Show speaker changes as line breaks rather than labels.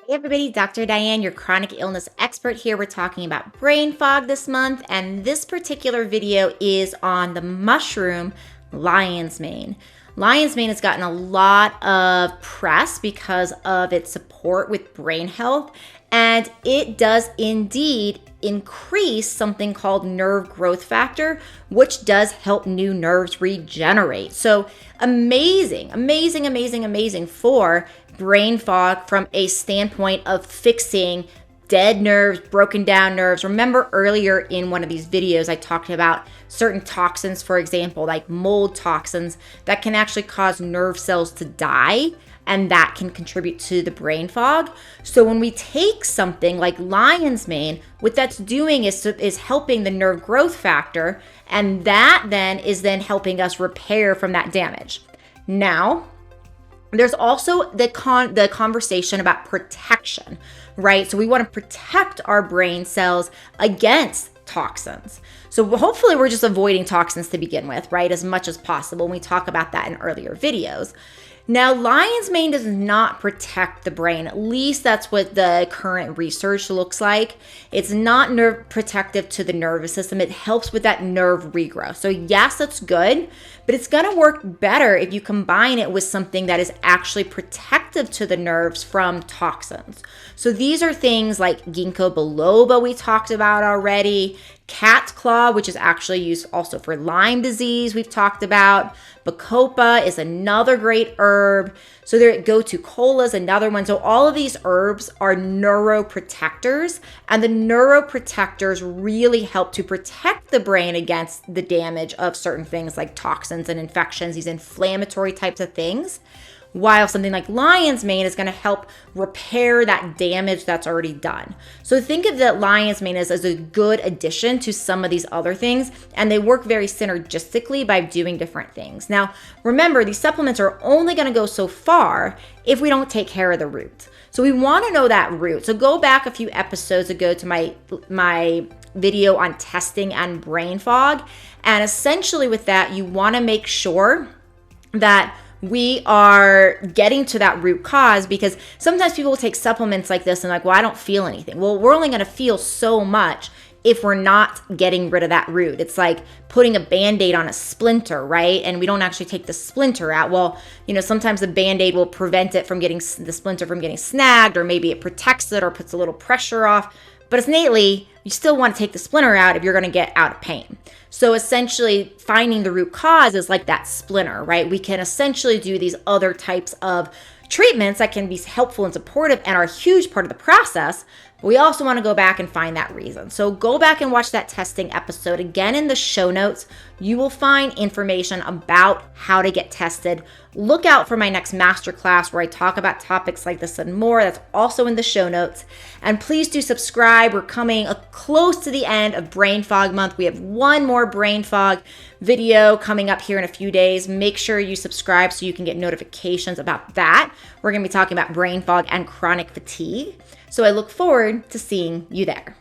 Hey everybody, Dr. Diane, your chronic illness expert here. We're talking about brain fog this month, and this particular video is on the mushroom lion's mane. Lion's mane has gotten a lot of press because of its support with brain health, and it does indeed increase something called nerve growth factor, which does help new nerves regenerate. So amazing, amazing, amazing, amazing for brain fog from a standpoint of fixing dead nerves, broken down nerves. Remember earlier in one of these videos, I talked about certain toxins, for example, like mold toxins that can actually cause nerve cells to die, and that can contribute to the brain fog. So when we take something like lion's mane, what that's doing is helping the nerve growth factor, and that then is helping us repair from that damage. Now, there's also the conversation about protection, right? So we want to protect our brain cells against toxins. So hopefully we're just avoiding toxins to begin with, right? As much as possible. And we talk about that in earlier videos. Now, lion's mane does not protect the brain. At least that's what the current research looks like. It's not nerve protective to the nervous system. It helps with that nerve regrowth. So yes, that's good, but it's going to work better if you combine it with something that is actually protective to the nerves from toxins. So these are things like ginkgo biloba we talked about already, cat's claw, which is actually used also for Lyme disease, we've talked about. Bacopa is another great herb. So there, gotu kola is another one. So all of these herbs are neuroprotectors, and the neuroprotectors really help to protect the brain against the damage of certain things like toxins and infections, these inflammatory types of things. While something like lion's mane is going to help repair that damage that's already done. So think of that lion's mane as a good addition to some of these other things, and they work very synergistically by doing different things. Now, remember, these supplements are only going to go so far if we don't take care of the root. So we want to know that root. So go back a few episodes ago to my video on testing and brain fog, and essentially with that, you want to make sure that we are getting to that root cause, because sometimes people will take supplements like this and like, well, I don't feel anything. Well, we're only going to feel so much if we're not getting rid of that root. It's like putting a Band-Aid on a splinter, right? And we don't actually take the splinter out. Well, sometimes the Band-Aid will prevent it from getting the splinter from getting snagged, or maybe it protects it or puts a little pressure off. But innately, you still want to take the splinter out if you're going to get out of pain. So essentially, finding the root cause is like that splinter, right? We can essentially do these other types of treatments that can be helpful and supportive and are a huge part of the process. But we also want to go back and find that reason. So go back and watch that testing episode. Again, in the show notes, you will find information about how to get tested. Look out for my next masterclass where I talk about topics like this and more. That's also in the show notes. And please do subscribe. We're coming close to the end of Brain Fog Month. We have one more Brain Fog video coming up here in a few days. Make sure you subscribe so you can get notifications about that. We're going to be talking about brain fog and chronic fatigue. So I look forward to seeing you there.